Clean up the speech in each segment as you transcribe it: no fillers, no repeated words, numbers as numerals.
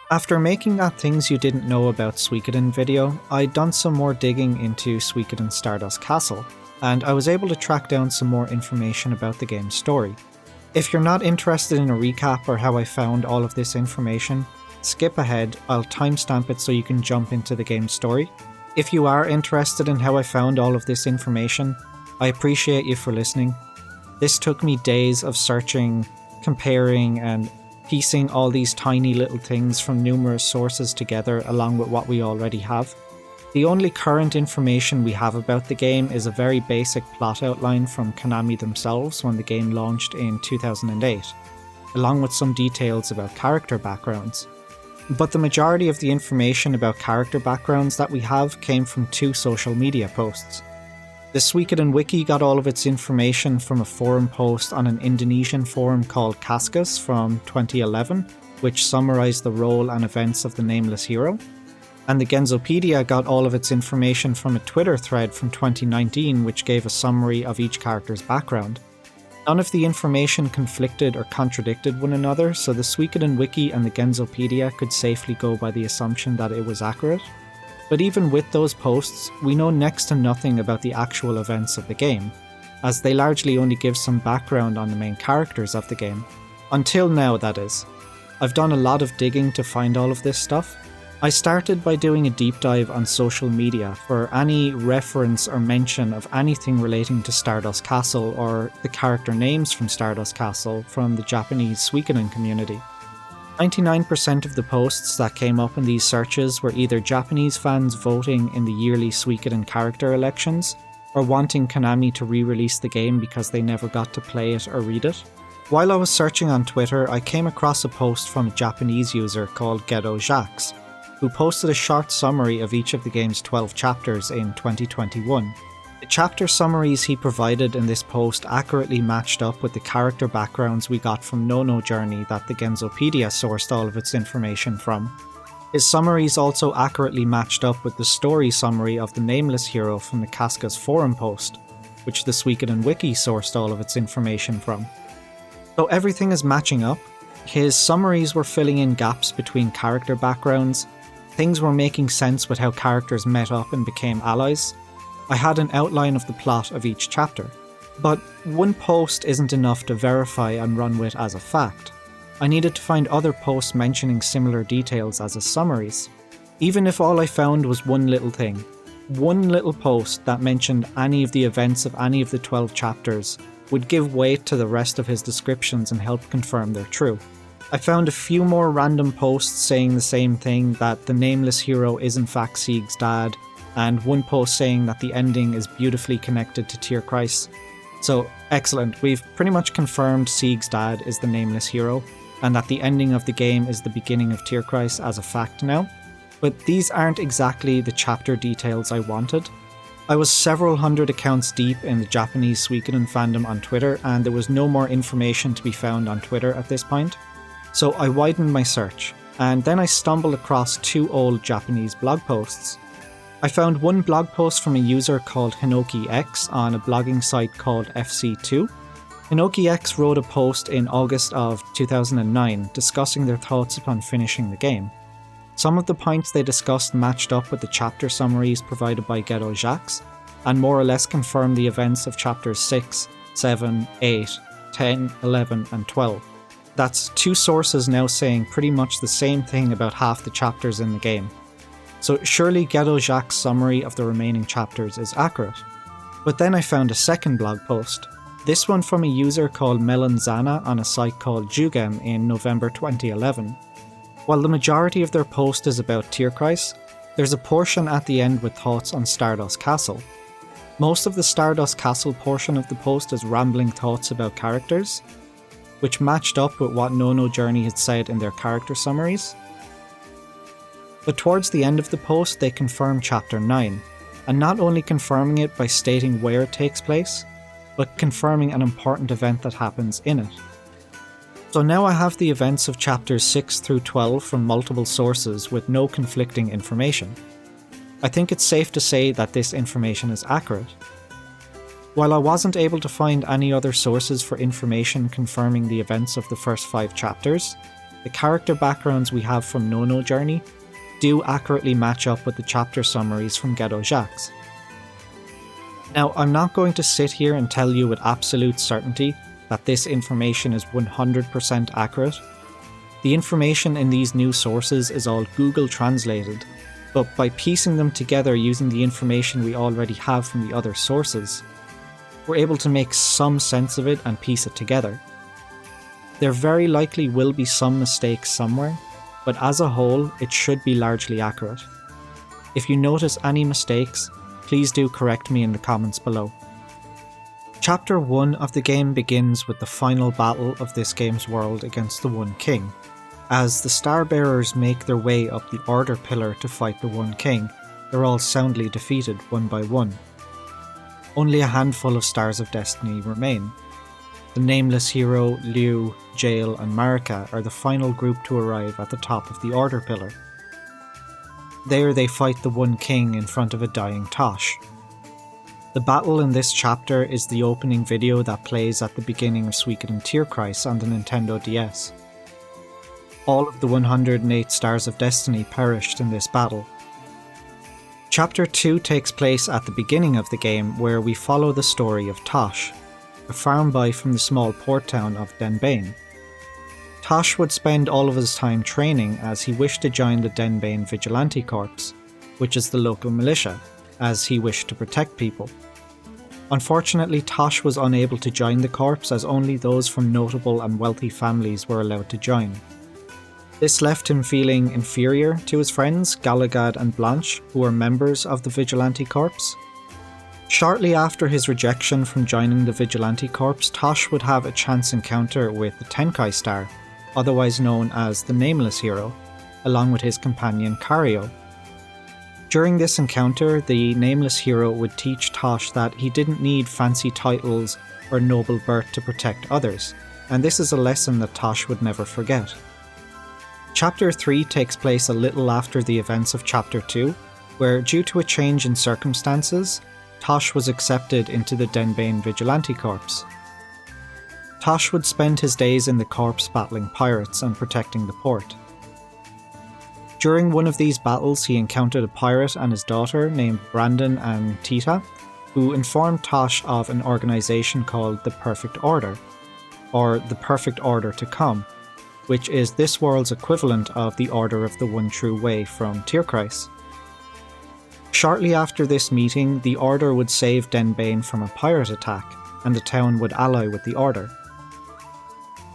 After making that Things You Didn't Know About Suikoden video, I'd done some more digging into Suikoden Stardust Castle, and I was able to track down some more information about the game's story. If you're not interested in a recap or how I found all of this information, skip ahead, I'll timestamp it so you can jump into the game's story. If you are interested in how I found all of this information, I appreciate you for listening. This took me days of searching, comparing, and piecing all these tiny little things from numerous sources together along with what we already have. The only current information we have about the game is a very basic plot outline from Konami themselves when the game launched in 2008, along with some details about character backgrounds. But the majority of the information about character backgrounds that we have came from 2 social media posts. The Suikoden wiki got all of its information from a forum post on an Indonesian forum called Kaskus from 2011, which summarized the role and events of the nameless hero. And the Genzopedia got all of its information from a Twitter thread from 2019, which gave a summary of each character's background. None of the information conflicted or contradicted one another, so the Suikoden wiki and the Genzopedia could safely go by the assumption that it was accurate. But even with those posts, we know next to nothing about the actual events of the game, as they largely only give some background on the main characters of the game. Until now, that is. I've done a lot of digging to find all of this stuff. I started by doing a deep dive on social media for any reference or mention of anything relating to Stardust Castle or the character names from Stardust Castle from the Japanese Suikoden community. 99% of the posts that came up in these searches were either Japanese fans voting in the yearly Suikoden character elections, or wanting Konami to re-release the game because they never got to play it or read it. While I was searching on Twitter, I came across a post from a Japanese user called Ghetto Jax, who posted a short summary of each of the game's 12 chapters in 2021. The chapter summaries he provided in this post accurately matched up with the character backgrounds we got from No Journey that the Genzopedia sourced all of its information from. His summaries also accurately matched up with the story summary of the nameless hero from the Kaskus forum post, which the Suikoden wiki sourced all of its information from. So everything is matching up. His summaries were filling in gaps between character backgrounds, things were making sense with how characters met up and became allies. I had an outline of the plot of each chapter, but one post isn't enough to verify and run with as a fact. I needed to find other posts mentioning similar details as his summaries. Even if all I found was one little thing, one little post that mentioned any of the events of any of the 12 chapters would give weight to the rest of his descriptions and help confirm they're true. I found a few more random posts saying the same thing, that the nameless hero is in fact Sieg's dad, and one post saying that the ending is beautifully connected to Tierkreis. So, excellent, we've pretty much confirmed Sieg's dad is the nameless hero, and that the ending of the game is the beginning of Tierkreis as a fact now. But these aren't exactly the chapter details I wanted. I was several hundred accounts deep in the Japanese Suikoden fandom on Twitter, and there was no more information to be found on Twitter at this point. So I widened my search, and then I stumbled across 2 old Japanese blog posts. I found one blog post from a user called Hinoki X on a blogging site called FC2. Hinoki X wrote a post in August of 2009 discussing their thoughts upon finishing the game. Some of the points they discussed matched up with the chapter summaries provided by Ghetto Jax, and more or less confirmed the events of chapters 6, 7, 8, 10, 11 and 12. That's 2 sources now saying pretty much the same thing about half the chapters in the game. So surely Ghetto Jack's summary of the remaining chapters is accurate. But then I found a second blog post, this one from a user called Melanzana on a site called Jugem in November 2011. While the majority of their post is about Tierkreis, there's a portion at the end with thoughts on Stardust Castle. Most of the Stardust Castle portion of the post is rambling thoughts about characters, which matched up with what No Journey had said in their character summaries. But towards the end of the post they confirm Chapter 9, and not only confirming it by stating where it takes place, but confirming an important event that happens in it. So now I have the events of chapters 6 through 12 from multiple sources with no conflicting information. I think it's safe to say that this information is accurate. While I wasn't able to find any other sources for information confirming the events of the first 5 chapters, the character backgrounds we have from No Journey do accurately match up with the chapter summaries from Ghetto Jacques. Now, I'm not going to sit here and tell you with absolute certainty that this information is 100% accurate. The information in these new sources is all Google translated, but by piecing them together using the information we already have from the other sources, we're able to make some sense of it and piece it together. There very likely will be some mistakes somewhere, but as a whole, it should be largely accurate. If you notice any mistakes, please do correct me in the comments below. Chapter 1 of the game begins with the final battle of this game's world against the One King. As the Starbearers make their way up the Order pillar to fight the One King, they're all soundly defeated one by one. Only a handful of Stars of Destiny remain. The Nameless Hero, Liu, Jael and Marika are the final group to arrive at the top of the Order pillar. There they fight the One King in front of a dying Tosh. The battle in this chapter is the opening video that plays at the beginning of Suikoden Tierkreis on the Nintendo DS. All of the 108 Stars of Destiny perished in this battle. Chapter 2 takes place at the beginning of the game, where we follow the story of Tosh, a farm boy from the small port town of Denbane. Tosh would spend all of his time training as he wished to join the Denbane Vigilante Corps, which is the local militia, as he wished to protect people. Unfortunately, Tosh was unable to join the corps as only those from notable and wealthy families were allowed to join. This left him feeling inferior to his friends Galagad and Blanche, who were members of the Vigilante Corps. Shortly after his rejection from joining the Vigilante Corps, Tosh would have a chance encounter with the Tenkai Star, otherwise known as the Nameless Hero, along with his companion Kario. During this encounter, the Nameless Hero would teach Tosh that he didn't need fancy titles or noble birth to protect others, and this is a lesson that Tosh would never forget. Chapter 3 takes place a little after the events of Chapter 2, where due to a change in circumstances, Tosh was accepted into the Denbane Vigilante Corps. Tosh would spend his days in the corps battling pirates and protecting the port. During one of these battles, he encountered a pirate and his daughter named Brandon and Tita, who informed Tosh of an organisation called the Perfect Order, or the Perfect Order to Come, which is this world's equivalent of the Order of the One True Way from Tierkreis. Shortly after this meeting, the Order would save Denbane from a pirate attack, and the town would ally with the Order.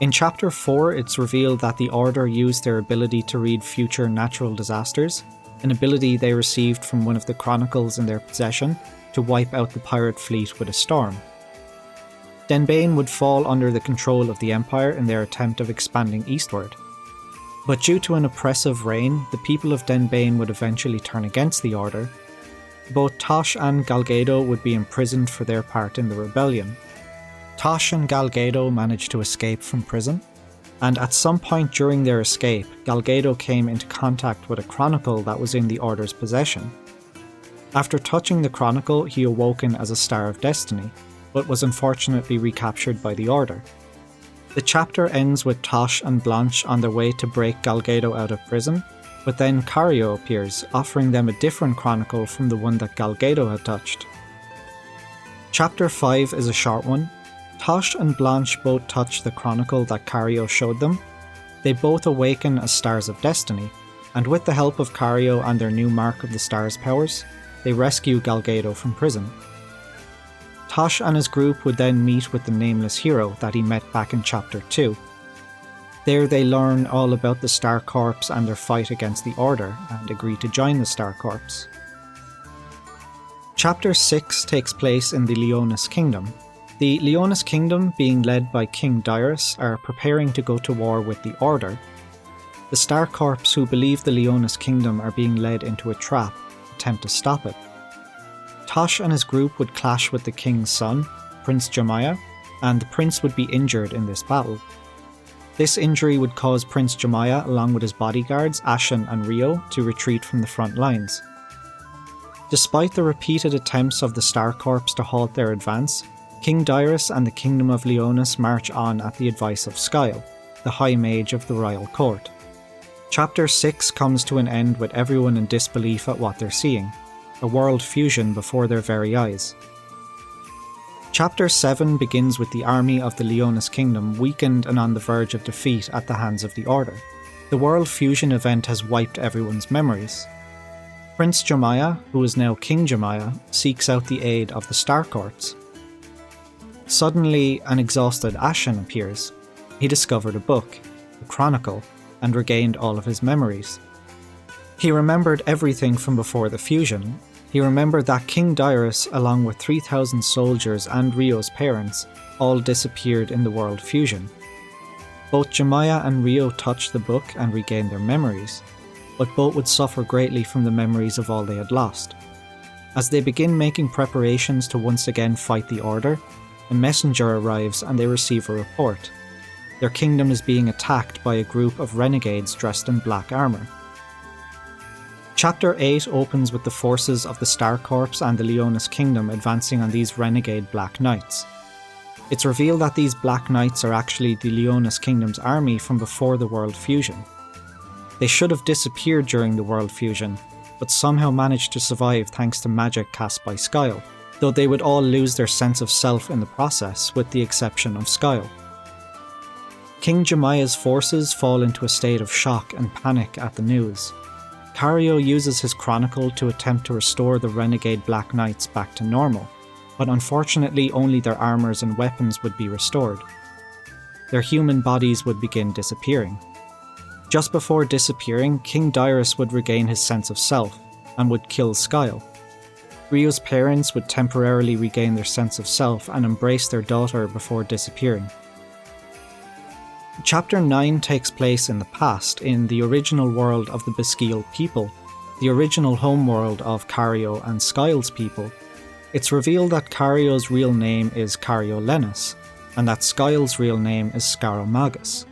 In Chapter 4, it's revealed that the Order used their ability to read future natural disasters, an ability they received from one of the chronicles in their possession, to wipe out the pirate fleet with a storm. Denbane would fall under the control of the Empire in their attempt of expanding eastward. But due to an oppressive reign, the people of Denbane would eventually turn against the Order. Both Tosh and Galgado would be imprisoned for their part in the rebellion. Tosh and Galgado managed to escape from prison, and at some point during their escape, Galgado came into contact with a chronicle that was in the Order's possession. After touching the chronicle, he awoken as a Star of Destiny, but was unfortunately recaptured by the Order. The chapter ends with Tosh and Blanche on their way to break Galgado out of prison, but then Kario appears, offering them a different chronicle from the one that Galgado had touched. Chapter 5 is a short one. Tosh and Blanche both touch the chronicle that Kario showed them. They both awaken as Stars of Destiny, and with the help of Kario and their new Mark of the Stars powers, they rescue Galgado from prison. Tosh and his group would then meet with the Nameless Hero that he met back in Chapter 2. There they learn all about the Star Corps and their fight against the Order, and agree to join the Star Corps. Chapter 6 takes place in the Leonis Kingdom. The Leonis Kingdom, being led by King Dyrus, are preparing to go to war with the Order. The Star Corps, who believe the Leonis Kingdom are being led into a trap, attempt to stop it. Tosh and his group would clash with the King's son, Prince Jemiah, and the Prince would be injured in this battle. This injury would cause Prince Jemiah, along with his bodyguards Ashen and Rio, to retreat from the front lines. Despite the repeated attempts of the Star Corps to halt their advance, King Dyrus and the Kingdom of Leonis march on at the advice of Skyle. the High Mage of the Royal Court. Chapter 6 comes to an end with everyone in disbelief at what they're seeing, a world fusion before their very eyes. Chapter 7 begins with the army of the Leonis Kingdom weakened and on the verge of defeat at the hands of the Order. The world fusion event has wiped everyone's memories. Prince Jemiah, who is now King Jemiah, seeks out the aid of the Star Corps. Suddenly, an exhausted Ashen appears. He discovered a book, a chronicle, and regained all of his memories. He remembered everything from before the fusion. He remembered that King Dyrus, along with 3,000 soldiers and Rio's parents, all disappeared in the world fusion. Both Jemiah and Rio touched the book and regained their memories, but both would suffer greatly from the memories of all they had lost. As they begin making preparations to once again fight the Order, a messenger arrives and they receive a report. Their kingdom is being attacked by a group of renegades dressed in black armour. Chapter 8 opens with the forces of the Star Corps and the Leonis Kingdom advancing on these renegade Black Knights. It's revealed that these Black Knights are actually the Leonis Kingdom's army from before the world fusion. They should have disappeared during the world fusion, but somehow managed to survive thanks to magic cast by Skyle, though they would all lose their sense of self in the process, with the exception of Skyle. King Jemiah's forces fall into a state of shock and panic at the news. Cario uses his chronicle to attempt to restore the renegade Black Knights back to normal, but unfortunately only their armours and weapons would be restored. Their human bodies would begin disappearing. Just before disappearing, King Dyrus would regain his sense of self, and would kill Skyle. Rio's parents would temporarily regain their sense of self and embrace their daughter before disappearing. Chapter 9 takes place in the past, in the original world of the Beskeel people, the original homeworld of Cario and Skyle's people. It's revealed that Cario's real name is Cario Lennis, and that Skyle's real name is Scaromagus.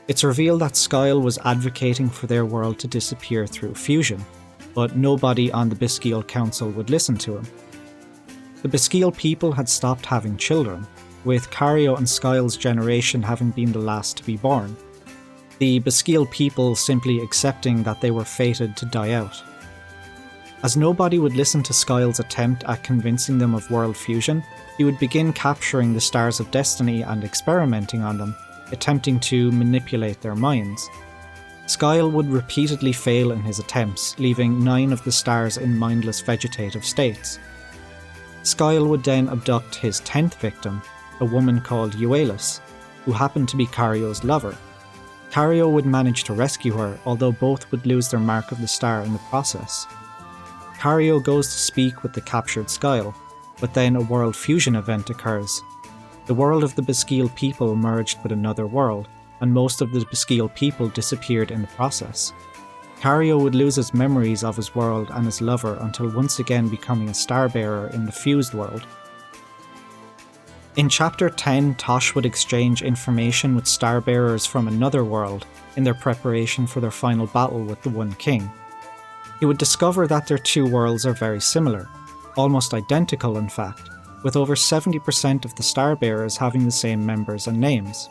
It's revealed that Skyle was advocating for their world to disappear through fusion, but nobody on the Beskeel Council would listen to him. The Beskeel people had stopped having children, with Cario and Skyle's generation having been the last to be born. The Beskeel people simply accepting that they were fated to die out. As nobody would listen to Skyle's attempt at convincing them of world fusion, he would begin capturing the Stars of Destiny and experimenting on them, attempting to manipulate their minds. Skyle would repeatedly fail in his attempts, leaving 9 of the stars in mindless vegetative states. Skyle would then abduct his 10th victim, a woman called Euelis, who happened to be Cario's lover. Cario would manage to rescue her, although both would lose their mark of the star in the process. Cario goes to speak with the captured Skyle, but then a world fusion event occurs. The world of the Beskeel people merged with another world, and most of the Beskeel people disappeared in the process. Cario would lose his memories of his world and his lover until once again becoming a starbearer in the fused world. In Chapter 10, Tosh would exchange information with starbearers from another world in their preparation for their final battle with the One King. He would discover that their two worlds are very similar, almost identical in fact, with over 70% of the starbearers having the same members and names.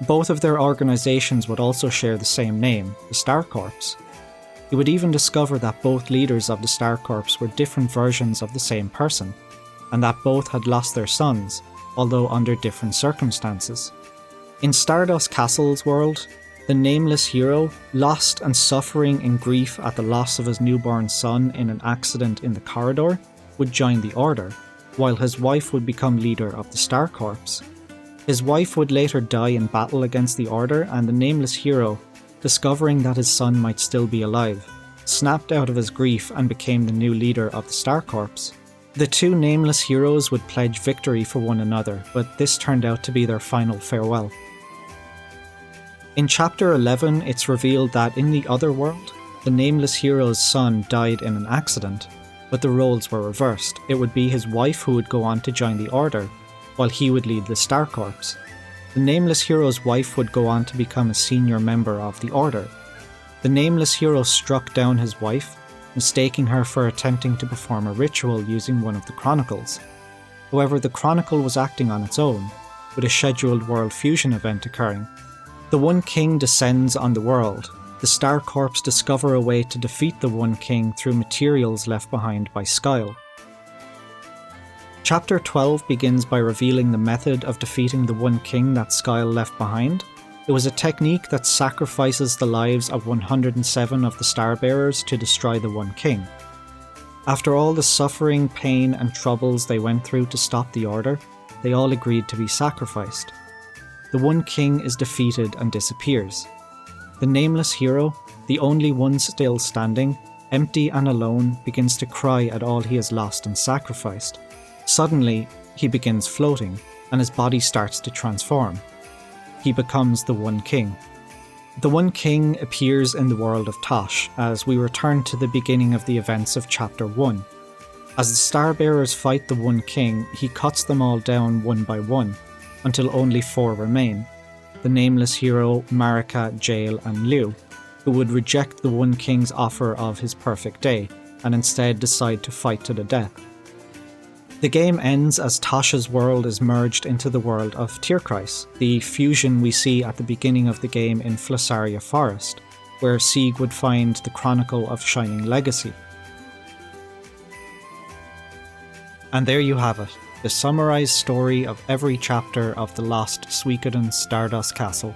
Both of their organisations would also share the same name, the Star Corps. He would even discover that both leaders of the Star Corps were different versions of the same person, and that both had lost their sons, although under different circumstances. In Stardust Castle's world, the nameless hero, lost and suffering in grief at the loss of his newborn son in an accident in the corridor, would join the Order, while his wife would become leader of the Star Corps. His wife would later die in battle against the Order, and the nameless hero, discovering that his son might still be alive, snapped out of his grief and became the new leader of the Star Corps. The two nameless heroes would pledge victory for one another, but this turned out to be their final farewell. In Chapter 11, it's revealed that in the other world, the nameless hero's son died in an accident, but the roles were reversed. It would be his wife who would go on to join the Order, while he would lead the Star Corps. The nameless hero's wife would go on to become a senior member of the Order. The nameless hero struck down his wife, mistaking her for attempting to perform a ritual using one of the chronicles. However, the chronicle was acting on its own. with a scheduled world fusion event occurring. The One King descends on the world. The Star Corps discover a way to defeat the One King through materials left behind by Skyle. Chapter 12 begins by revealing the method of defeating the One King that Skyle left behind. It was a technique that sacrifices the lives of 107 of the Starbearers to destroy the One King. After all the suffering, pain and troubles they went through to stop the Order, they all agreed to be sacrificed. The One King is defeated and disappears. The nameless hero, the only one still standing, empty and alone, begins to cry at all he has lost and sacrificed. Suddenly, he begins floating, and his body starts to transform. He becomes the One King. The One King appears in the world of Tosh as we return to the beginning of the events of Chapter 1. As the Starbearers fight the One King, he cuts them all down one by one, until only 4 remain: the nameless hero, Marika, Jael and Liu, who would reject the One King's offer of his perfect day, and instead decide to fight to the death. The game ends as Tasha's world is merged into the world of Tierkreis, the fusion we see at the beginning of the game in Flassaria Forest, where Sieg would find the Chronicle of Shining Legacy. And there you have it, the summarised story of every chapter of the lost Suikoden Stardust Castle.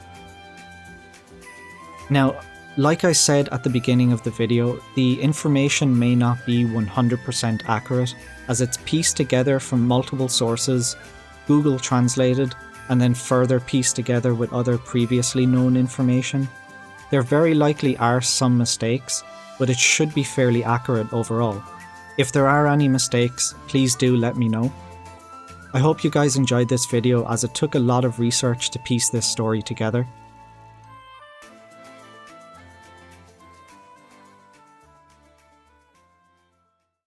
Now, like I said at the beginning of the video, the information may not be 100% accurate, as it's pieced together from multiple sources, Google translated, and then further pieced together with other previously known information. There very likely are some mistakes, but it should be fairly accurate overall. If there are any mistakes, please do let me know. I hope you guys enjoyed this video, as it took a lot of research to piece this story together.